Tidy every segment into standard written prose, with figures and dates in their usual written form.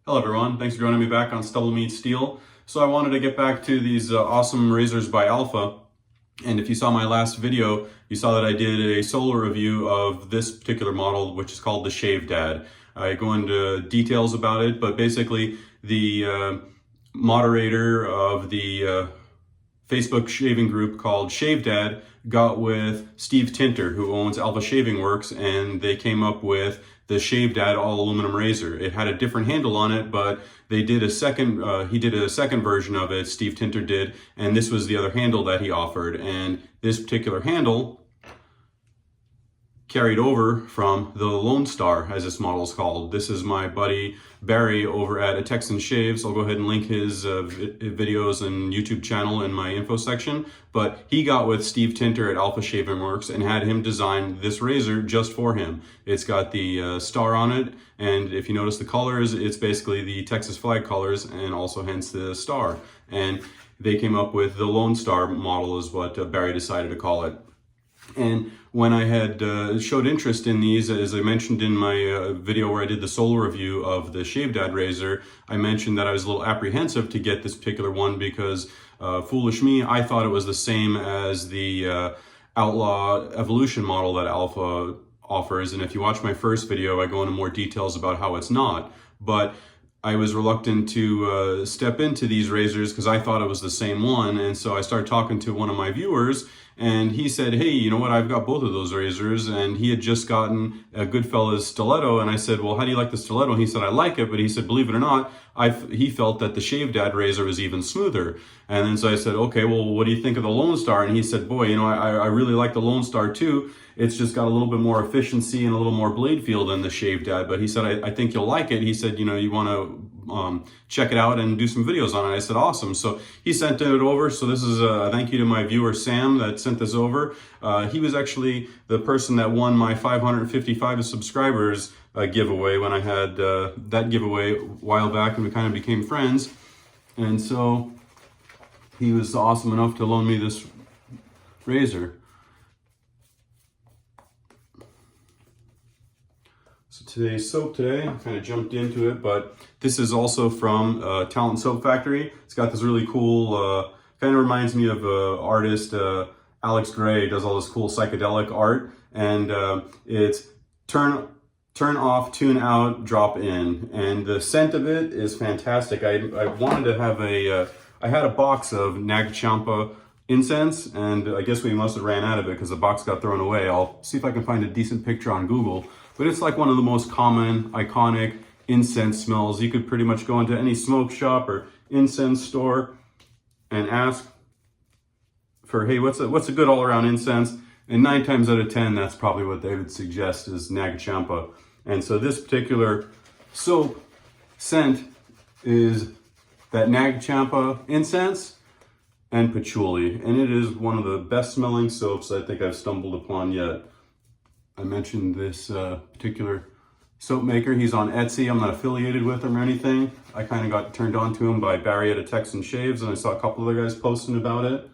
Hello everyone, thanks for joining me back on StubbleMeetsSteel. So I wanted to get back to these awesome razors by Alpha. And if you saw my last video, you saw that I did a solo review of this particular model, which is called the Shave Dad. I go into details about it, but basically the moderator of the Facebook shaving group called Shave Dad got with Steve Tinter, who owns Alpha Shaving Works, and they came up with the Shave Dad all aluminum razor. It had a different handle on it, but they did a second, he did a second version of it, Steve Tinter did, and this was the other handle that he offered. And this particular handle carried over from the Lone Star, as this model is called. This is my buddy Bary over at A Texan Shaves. I'll go ahead and link his videos and YouTube channel in my info section. But he got with Steve Tinter at Alpha Shaving Works and had him design this razor just for him. It's got the star on it, and if you notice the colors, it's basically the Texas flag colors, and also hence the star. And they came up with the Lone Star model is what Bary decided to call it. And when I had showed interest in these, as I mentioned in my video where I did the solo review of the Shave Dad razor, I mentioned that I was a little apprehensive to get this particular one because, foolish me, I thought it was the same as the Outlaw Evolution model that Alpha offers. And if you watch my first video, I go into more details about how it's not. But I was reluctant to step into these razors because I thought it was the same one. And so I started talking to one of my viewers, and he said, hey, you know what, I've got both of those razors. And he had just gotten a Goodfellas stiletto. And I said, well, how do you like the stiletto? And he said, I like it. But he said, believe it or not, he felt that the Shave Dad razor was even smoother. And then so I said, okay, well, what do you think of the Lone Star? And he said, boy, you know, I really like the Lone Star too. It's just got a little bit more efficiency and a little more blade feel than the Shave Dad. But he said, I think you'll like it. He said, you know, you want to check it out and do some videos on it. I said, awesome. So he sent it over. So this is a thank you to my viewer, Sam, that sent this over. He was actually the person that won my 555 subscribers giveaway when I had that giveaway a while back, and we kind of became friends. And so he was awesome enough to loan me this razor. So today's soap today, I kind of jumped into it, but this is also from Talon Soap Factory. It's got this really cool, kind of reminds me of artist Alex Gray, does all this cool psychedelic art, and it's turn off, tune out, drop in, and the scent of it is fantastic. I wanted to have I had a box of Nagchampa incense, and I guess we must have ran out of it because the box got thrown away. I'll see if I can find a decent picture on Google. But it's like one of the most common, iconic incense smells. You could pretty much go into any smoke shop or incense store and ask for, hey, what's a good all-around incense? And 9 times out of 10, that's probably what they would suggest is Nagchampa. And so this particular soap scent is that Nagchampa incense and patchouli. And it is one of the best smelling soaps I think I've stumbled upon yet. I mentioned this particular soap maker. He's on Etsy. I'm not affiliated with him or anything. I kind of got turned on to him by Bary at A Texan Shaves, and I saw a couple other guys posting about it.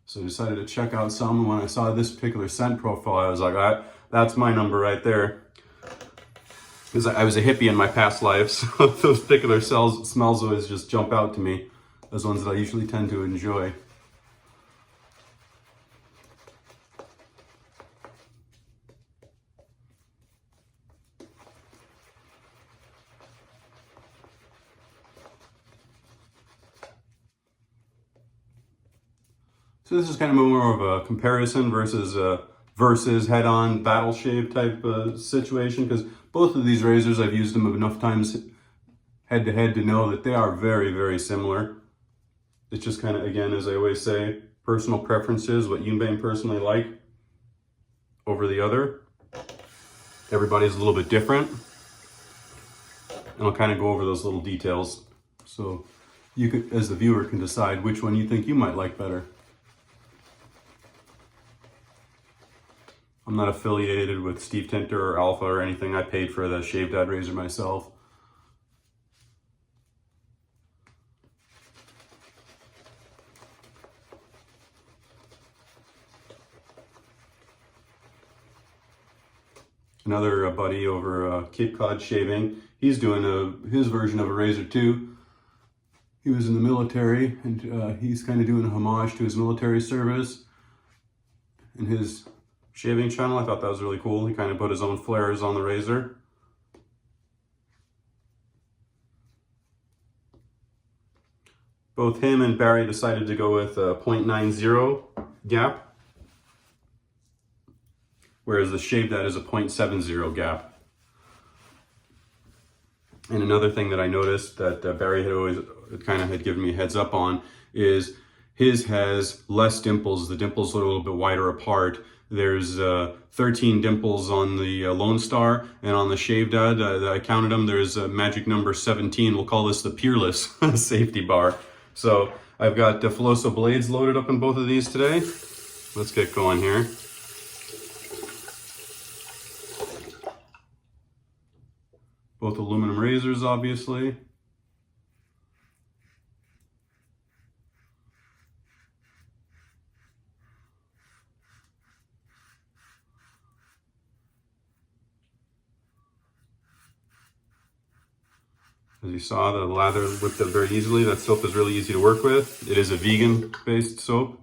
So I decided to check out some. And when I saw this particular scent profile, I was like, that's my number right there. Because I was a hippie in my past life, so those particular smells always just jump out to me. Those ones that I usually tend to enjoy. So this is kind of more of a comparison versus head-on battle shave type situation, because both of these razors, I've used them enough times head-to-head to know that they are very, very similar. It's just kind of, again, as I always say, personal preferences, what you may personally like over the other. Everybody's a little bit different. And I'll kind of go over those little details so you could, as the viewer, can decide which one you think you might like better. I'm not affiliated with Steve Tinter or Alpha or anything. I paid for the Shave Dad razor myself. another buddy over Cape Cod Shaving. He's doing his version of a razor too. He was in the military, and he's kind of doing a homage to his military service in his shaving channel. I thought that was really cool. He kind of put his own flares on the razor. Both him and Bary decided to go with a 0.90 gap, whereas the Shave Dad is a 0.70 gap. And another thing that I noticed that Bary had always kind of had given me a heads up on is his has less dimples. The dimples are a little bit wider apart. There's 13 dimples on the Lone Star, and on the Shave Dad, I counted them, there's a magic number 17. We'll call this the Peerless safety bar. So I've got Filoso blades loaded up in both of these today. Let's get going here. Both aluminum razors, obviously. As you saw, the lather whipped up very easily. That soap is really easy to work with. It is a vegan-based soap.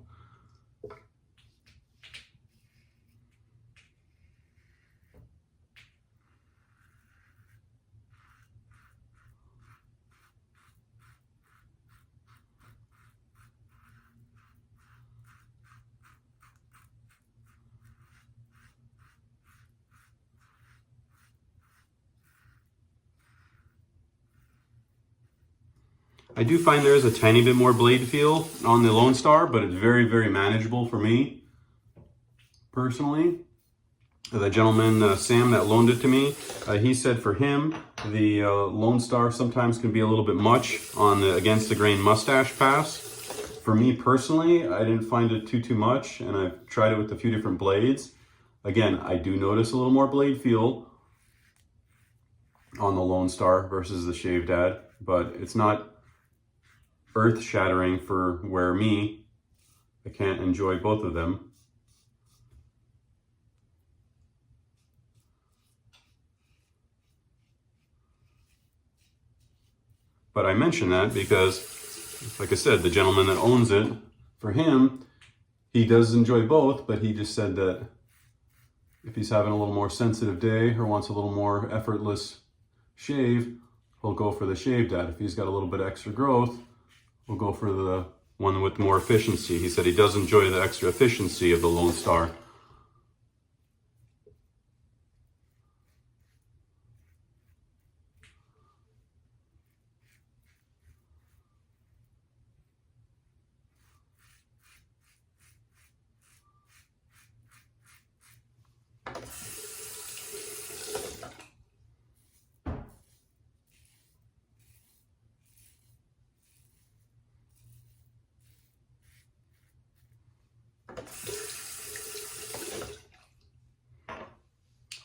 I do find there is a tiny bit more blade feel on the Lone Star, but it's very, very manageable for me, personally. The gentleman, Sam, that loaned it to me, he said for him, the Lone Star sometimes can be a little bit much on the against the grain mustache pass. For me personally, I didn't find it too much, and I've tried it with a few different blades. Again, I do notice a little more blade feel on the Lone Star versus the Shave Dad, but it's not earth-shattering for where I can't enjoy both of them. But I mention that because, like I said, the gentleman that owns it, for him, he does enjoy both, but he just said that if he's having a little more sensitive day or wants a little more effortless shave, he'll go for the Shave Dad. If he's got a little bit of extra growth, we'll go for the one with more efficiency. He said he does enjoy the extra efficiency of the Lone Star.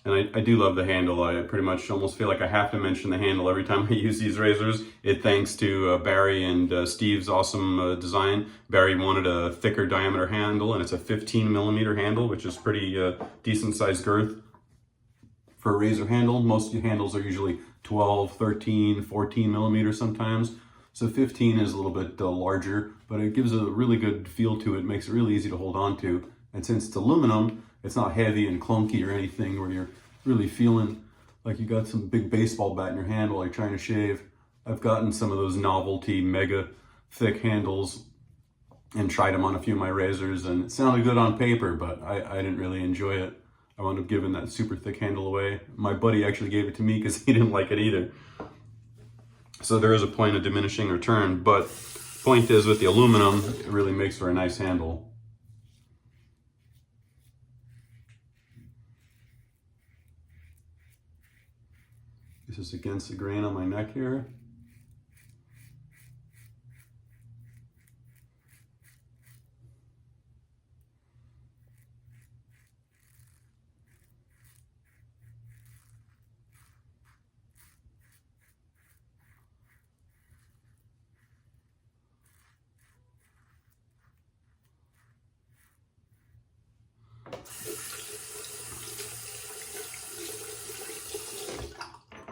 And I do love the handle. I pretty much almost feel like I have to mention the handle every time I use these razors. It thanks to Bary and Steve's awesome design. Bary wanted a thicker diameter handle, and it's a 15mm handle, which is pretty decent sized girth for a razor handle. Most handles are usually 12, 13, 14mm sometimes. So 15 is a little bit larger, but it gives a really good feel to it, makes it really easy to hold on to. And since it's aluminum, it's not heavy and clunky or anything where you're really feeling like you got some big baseball bat in your hand while you're trying to shave. I've gotten some of those novelty mega thick handles and tried them on a few of my razors, and it sounded good on paper, but I didn't really enjoy it. I wound up giving that super thick handle away. My buddy actually gave it to me because he didn't like it either. So there is a point of diminishing return, but point is with the aluminum, it really makes for a nice handle. This is against the grain on my neck here.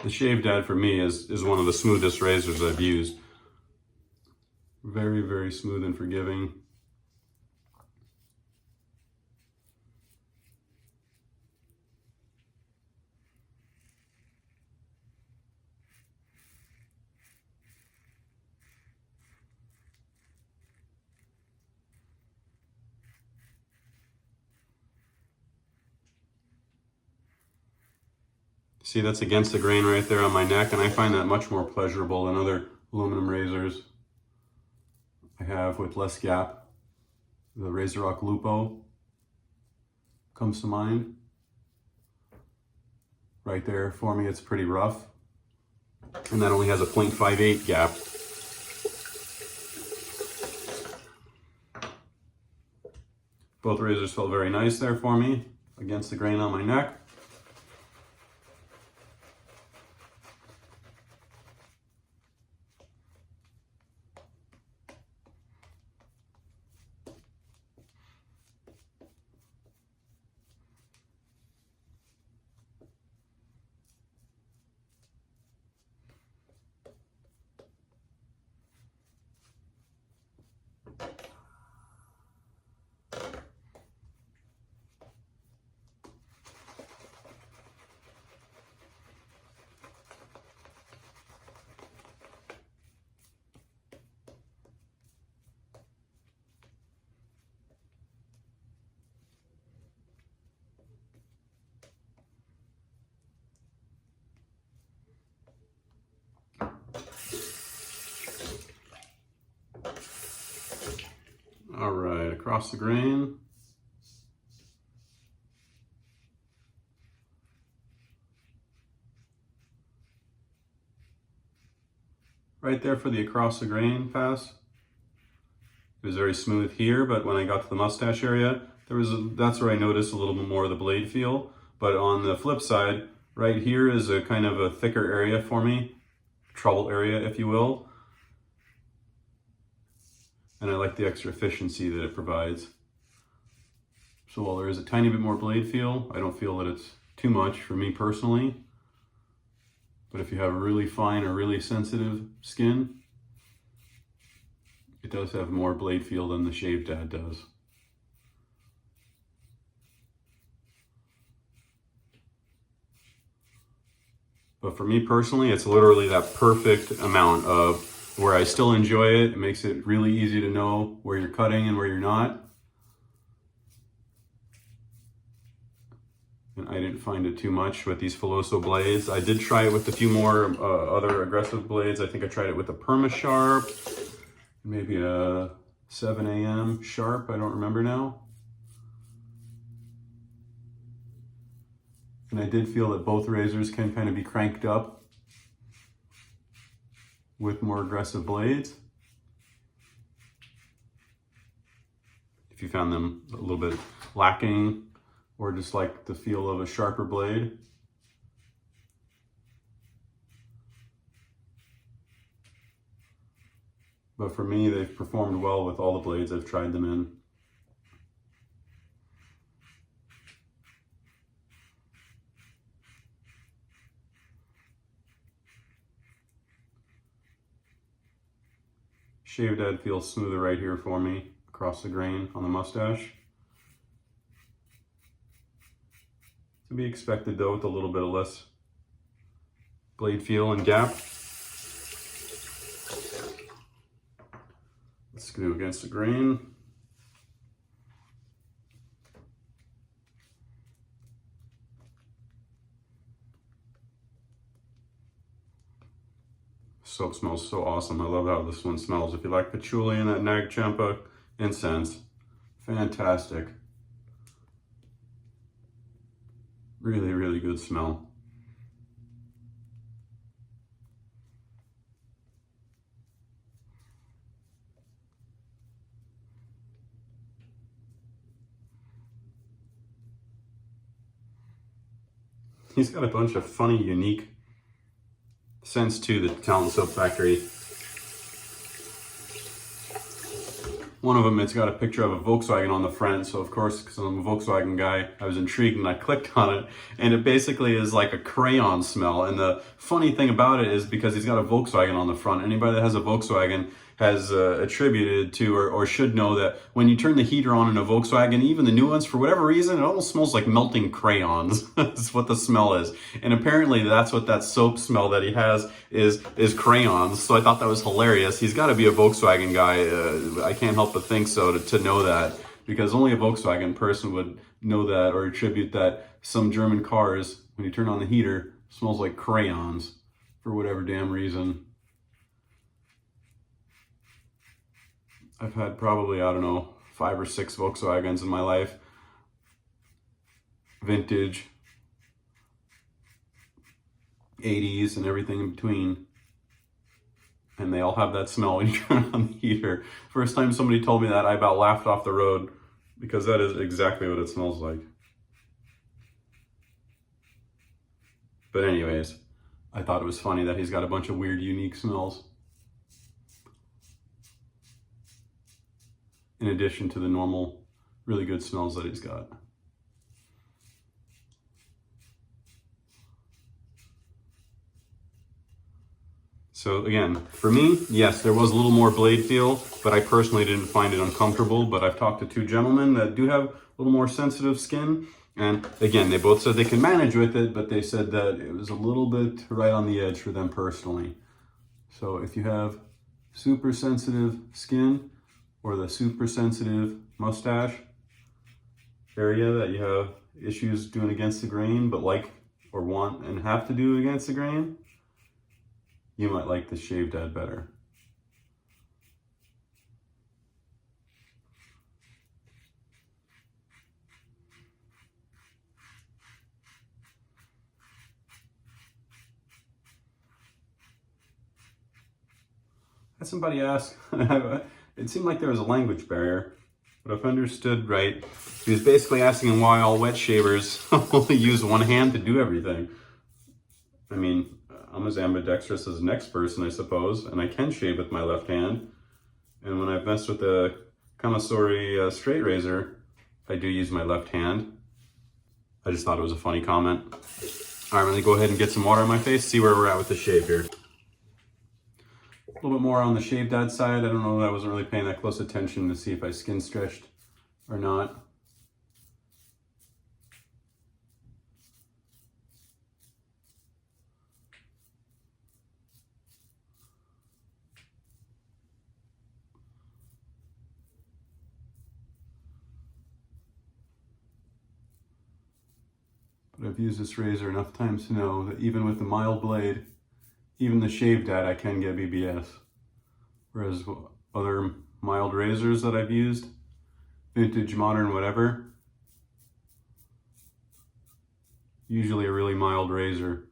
The Shave Dad for me is one of the smoothest razors I've used. Very, very smooth and forgiving. See, that's against the grain right there on my neck, and I find that much more pleasurable than other aluminum razors I have with less gap. The RazorRock Lupo comes to mind. Right there, for me, it's pretty rough. And that only has a 0.58 gap. Both razors felt very nice there for me, against the grain on my neck. All right, across the grain. Right there for the across the grain pass. It was very smooth here, but when I got to the mustache area, that's where I noticed a little bit more of the blade feel. But on the flip side, right here is a kind of a thicker area for me, trouble area, if you will. And I like the extra efficiency that it provides. So while there is a tiny bit more blade feel, I don't feel that it's too much for me personally. But if you have a really fine or really sensitive skin, it does have more blade feel than the Shave Dad does. But for me personally, it's literally that perfect amount of where I still enjoy it. It makes it really easy to know where you're cutting and where you're not. And I didn't find it too much with these Filoso blades. I did try it with a few more other aggressive blades. I think I tried it with a Perma Sharp, maybe a 7 AM Sharp, I don't remember now. And I did feel that both razors can kind of be cranked up with more aggressive blades. If you found them a little bit lacking or just like the feel of a sharper blade. But for me, they've performed well with all the blades I've tried them in. Shave Dad feels smoother right here for me, across the grain on the mustache. To be expected though, with a little bit of less blade feel and gap. Let's go against the grain. Soap smells so awesome. I love how this one smells. If you like patchouli and that Nag Champa incense, fantastic. Really, really good smell. He's got a bunch of funny, unique scents too, the Talon Soap Factory. One of them, it's got a picture of a Volkswagen on the front. So of course, because I'm a Volkswagen guy, I was intrigued and I clicked on it. And it basically is like a crayon smell. And the funny thing about it is because he's got a Volkswagen on the front, anybody that has a Volkswagen has attributed to or should know that when you turn the heater on in a Volkswagen, even the new ones, for whatever reason, it almost smells like melting crayons. That's what the smell is. And apparently that's what that soap smell that he has is crayons. So I thought that was hilarious. He's got to be a Volkswagen guy. I can't help but think so to know that, because only a Volkswagen person would know that or attribute that some German cars, when you turn on the heater, smells like crayons for whatever damn reason. I've had probably, I don't know, 5 or 6 Volkswagens in my life. Vintage, 80s, and everything in between. And they all have that smell when you turn on the heater. First time somebody told me that, I about laughed off the road, because that is exactly what it smells like. But anyways, I thought it was funny that he's got a bunch of weird, unique smells, in addition to the normal, really good smells that he's got. So again, for me, yes, there was a little more blade feel, but I personally didn't find it uncomfortable. But I've talked to 2 gentlemen that do have a little more sensitive skin. And again, they both said they can manage with it, but they said that it was a little bit right on the edge for them personally. So if you have super sensitive skin, or the super sensitive mustache area that you have issues doing against the grain, but like or want and have to do against the grain, you might like the Shave Dad better. Had somebody ask, it seemed like there was a language barrier, but if I understood right, he was basically asking why all wet shavers only use one hand to do everything. I mean, I'm as ambidextrous as the next person, I suppose, and I can shave with my left hand. And when I've messed with the Kamasori straight razor, I do use my left hand. I just thought it was a funny comment. All right, I'm gonna go ahead and get some water on my face, see where we're at with the shave here. A little bit more on the Shave Dad side. I don't know, I wasn't really paying that close attention to see if I skin stretched or not. But I've used this razor enough times to know that even with the mild blade, even the Shave Dad, I can get BBS. Whereas other mild razors that I've used, vintage, modern, whatever, usually a really mild razor,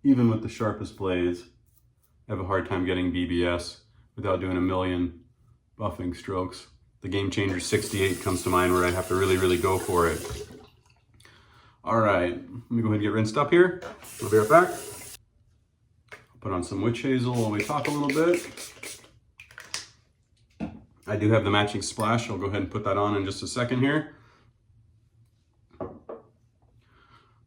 even with the sharpest blades, I have a hard time getting BBS without doing a million buffing strokes. The Game Changer 68 comes to mind where I have to really go for it. All right, let me go ahead and get rinsed up here. We'll be right back. Put on some witch hazel while we talk a little bit. I do have the matching splash. I'll go ahead and put that on in just a second here.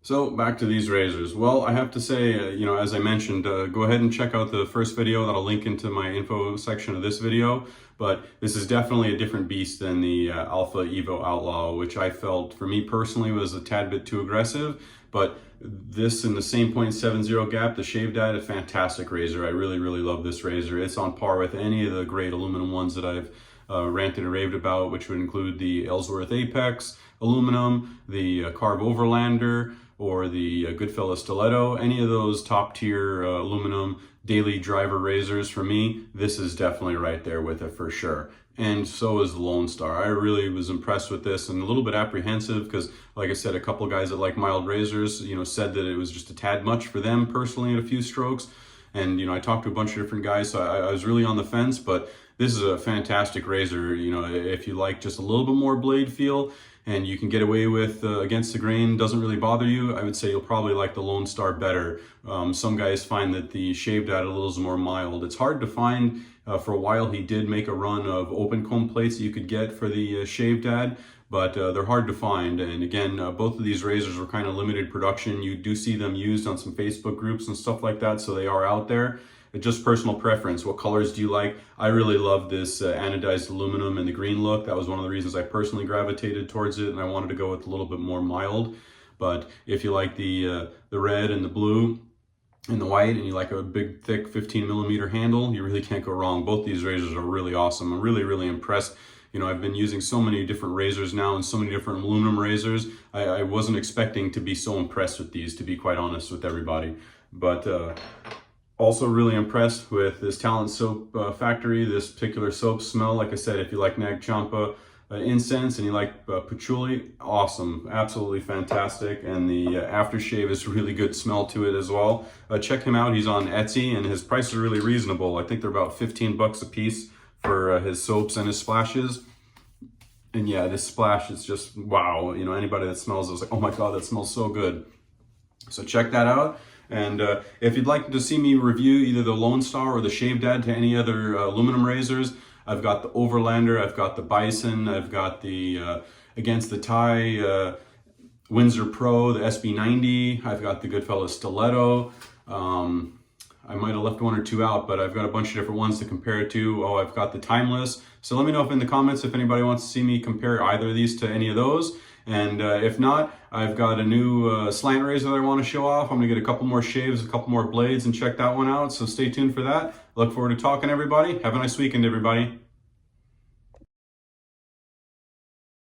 So back to these razors. Well, I have to say, you know, as I mentioned, go ahead and check out the first video that I'll link into my info section of this video. But this is definitely a different beast than the Alpha Evo Outlaw, which I felt, for me personally, was a tad bit too aggressive. But this in the same 0.70 gap, the Shave Dad, a fantastic razor. I really love this razor. It's on par with any of the great aluminum ones that I've ranted and raved about, which would include the Ellsworth Apex aluminum, the Carb Overlander, or the Goodfellow Stiletto. Any of those top tier aluminum daily driver razors, for me, this is definitely right there with it for sure. And so is the Lone Star. I really was impressed with this and a little bit apprehensive because, like I said, a couple guys that like mild razors, you know, said that it was just a tad much for them personally at a few strokes. And, you know, I talked to a bunch of different guys, so I was really on the fence, but this is a fantastic razor. You know, if you like just a little bit more blade feel and you can get away with against the grain, doesn't really bother you, I would say you'll probably like the Lone Star better. Some guys find that the Shaved Dad a little more mild. It's hard to find. For a while he did make a run of open comb plates that you could get for the Shaved Dad, but they're hard to find. And again, both of these razors were kind of limited production. You do see them used on some Facebook groups and stuff like that, so they are out there. It's just personal preference. What colors do you like? I really love this anodized aluminum and the green look. That was one of the reasons I personally gravitated towards it, and I wanted to go with a little bit more mild. But if you like the red and the blue and the white, and you like a big, thick 15mm handle, you really can't go wrong. Both these razors are really awesome. I'm really, really impressed. You know, I've been using so many different razors now and so many different aluminum razors. I wasn't expecting to be so impressed with these, to be quite honest with everybody. But also really impressed with this Talon Soap Factory. This particular soap smell, like I said, if you like Nag Champa incense and you like patchouli, awesome, absolutely fantastic. And the aftershave is really good smell to it as well. Check him out. He's on Etsy, and his price is really reasonable. I think they're about 15 bucks a piece for his soaps and his splashes. And yeah, this splash is just wow. You know, anybody that smells it is like, oh my god, that smells so good. So check that out. And if you'd like to see me review either the Lone Star or the Shaved Dad to any other aluminum razors, I've got the Overlander, I've got the Bison, I've got the Against the Tie Windsor Pro, the SB90, I've got the Goodfellas Stiletto. I might have left one or two out, but I've got a bunch of different ones to compare it to. Oh, I've got the Timeless. So let me know in the comments if anybody wants to see me compare either of these to any of those. And if not, I've got a new slant razor that I want to show off. I'm going to get a couple more shaves, a couple more blades, and check that one out. So stay tuned for that. Look forward to talking, everybody. Have a nice weekend, everybody.